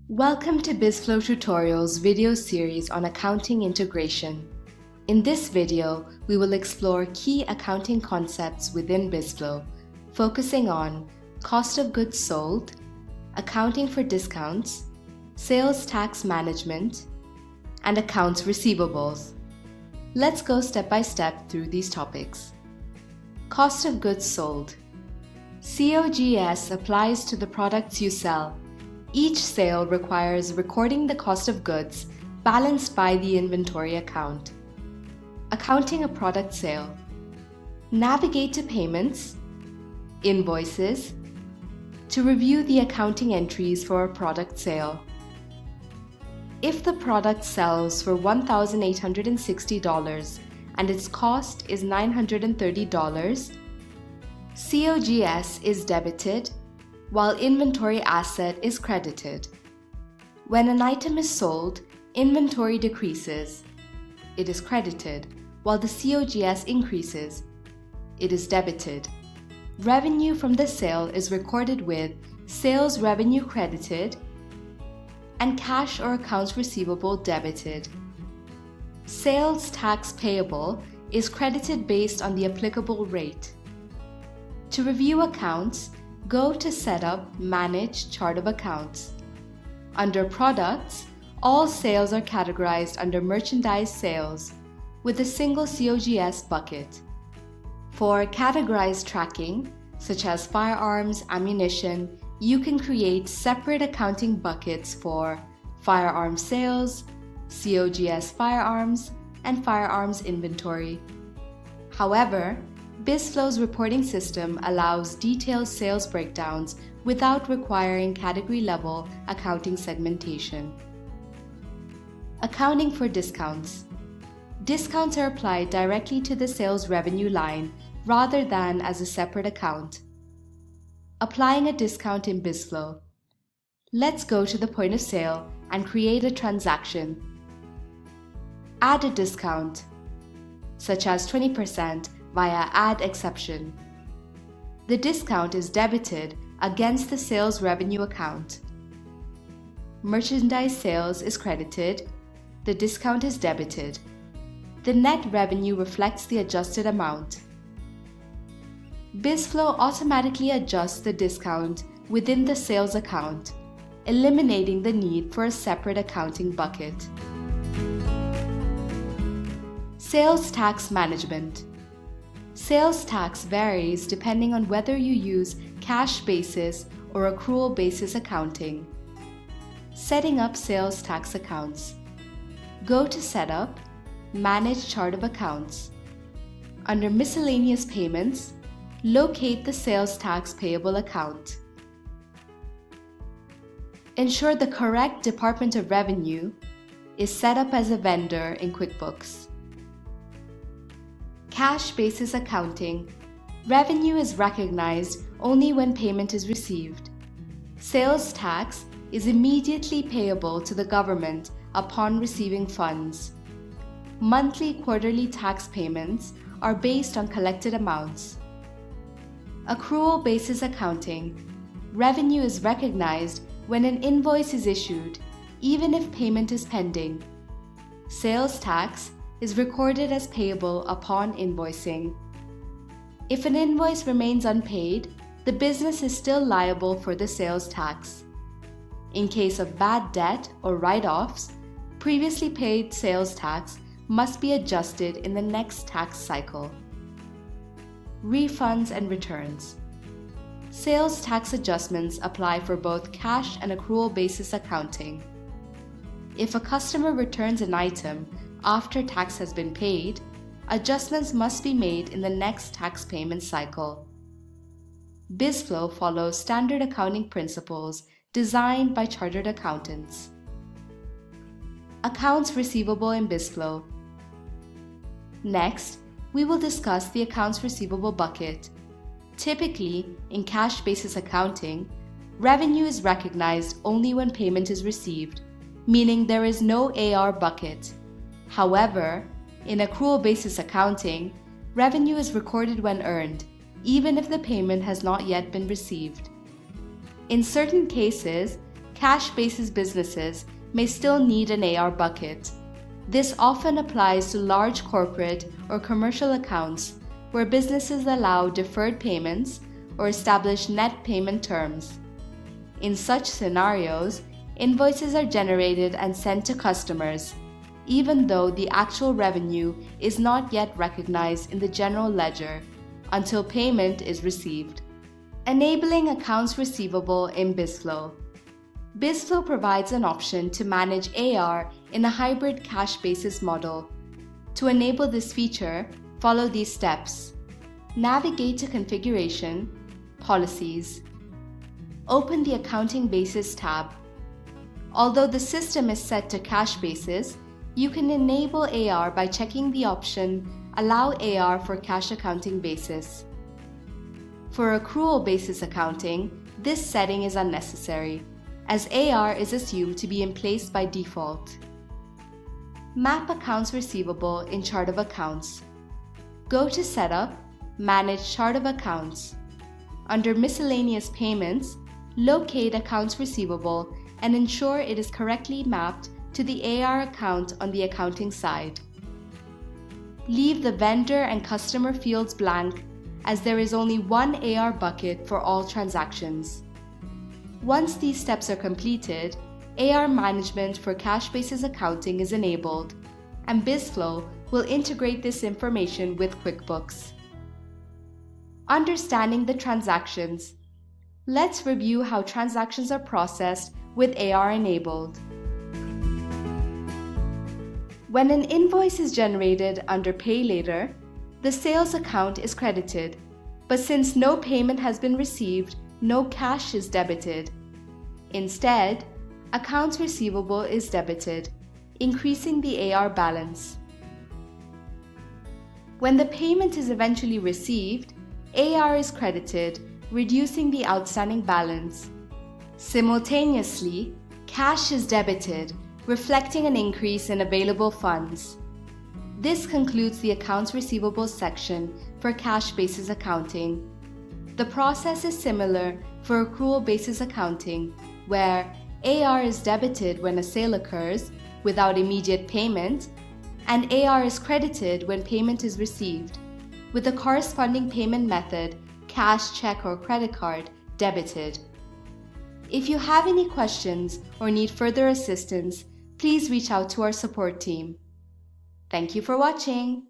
Welcome to BizFlow Tutorials video series on accounting integration. In this video, we will explore key accounting concepts within BizFlow, focusing on cost of goods sold, accounting for discounts, sales tax management, and accounts receivables. Let's go step by step through these topics. Cost of goods sold. COGS applies to the products you sell. Each sale requires recording the cost of goods balanced by the inventory account. Accounting a product sale. Navigate to payments, invoices, to review the accounting entries for a product sale. If the product sells for $1,860 and its cost is $930, COGS is debited while inventory asset is credited. When an item is sold, inventory decreases. It is credited, while the COGS increases. It is debited. Revenue from the sale is recorded with sales revenue credited and cash or accounts receivable debited. Sales tax payable is credited based on the applicable rate. To review accounts, go to Setup, Manage Chart of Accounts. Under Products, all sales are categorized under Merchandise Sales with a single COGS bucket. For categorized tracking, such as firearms, ammunition, you can create separate accounting buckets for firearm sales, COGS firearms, and firearms inventory. However, BizFlow's reporting system allows detailed sales breakdowns without requiring category-level accounting segmentation. Accounting for discounts. Discounts are applied directly to the sales revenue line rather than as a separate account. Applying a discount in BizFlow. Let's go to the point of sale and create a transaction. Add a discount, such as 20%, via Add Exception. The discount is debited against the sales revenue account. Merchandise sales is credited. The discount is debited. The net revenue reflects the adjusted amount. BizFlow automatically adjusts the discount within the sales account, eliminating the need for a separate accounting bucket. Sales tax management. Sales tax varies depending on whether you use cash basis or accrual basis accounting. Setting up sales tax accounts. Go to Setup, Manage Chart of Accounts. Under Miscellaneous Payments, locate the sales tax payable account. Ensure the correct Department of Revenue is set up as a vendor in QuickBooks. Cash basis accounting. Revenue is recognized only when payment is received. Sales tax is immediately payable to the government upon receiving funds. Monthly, quarterly tax payments are based on collected amounts. Accrual basis accounting. Revenue is recognized when an invoice is issued, even if payment is pending. Sales tax is recorded as payable upon invoicing. If an invoice remains unpaid, the business is still liable for the sales tax. In case of bad debt or write-offs, previously paid sales tax must be adjusted in the next tax cycle. Refunds and returns. Sales tax adjustments apply for both cash and accrual basis accounting. If a customer returns an item after tax has been paid, adjustments must be made in the next tax payment cycle. BizFlow follows standard accounting principles designed by chartered accountants. Accounts receivable in BizFlow. Next, we will discuss the accounts receivable bucket. Typically, in cash basis accounting, revenue is recognized only when payment is received, meaning there is no AR bucket. However, in accrual basis accounting, revenue is recorded when earned, even if the payment has not yet been received. In certain cases, cash-basis businesses may still need an AR bucket. This often applies to large corporate or commercial accounts where businesses allow deferred payments or establish net payment terms. In such scenarios, invoices are generated and sent to customers, even though the actual revenue is not yet recognized in the general ledger until payment is received. Enabling accounts receivable in BizFlow. BizFlow provides an option to manage AR in a hybrid cash basis model. To enable this feature, follow these steps. Navigate to Configuration, Policies. Open the Accounting Basis tab. Although the system is set to cash basis, you can enable AR by checking the option Allow AR for cash accounting basis. For accrual basis accounting, this setting is unnecessary, as AR is assumed to be in place by default. Map accounts receivable in Chart of Accounts. Go to Setup, Manage Chart of Accounts. Under Miscellaneous Payments, locate Accounts Receivable and ensure it is correctly mapped to the AR account on the accounting side. Leave the vendor and customer fields blank, as there is only one AR bucket for all transactions. Once these steps are completed, AR management for cash basis accounting is enabled, and BizFlow will integrate this information with QuickBooks. Understanding the transactions. Let's review how transactions are processed with AR enabled. When an invoice is generated under Pay Later, the sales account is credited, but since no payment has been received, no cash is debited. Instead, accounts receivable is debited, increasing the AR balance. When the payment is eventually received, AR is credited, reducing the outstanding balance. Simultaneously, cash is debited, reflecting an increase in available funds. This concludes the accounts receivable section for cash basis accounting. The process is similar for accrual basis accounting, where AR is debited when a sale occurs without immediate payment, and AR is credited when payment is received, with the corresponding payment method, cash, check, or credit card, debited. If you have any questions or need further assistance, please reach out to our support team. Thank you for watching.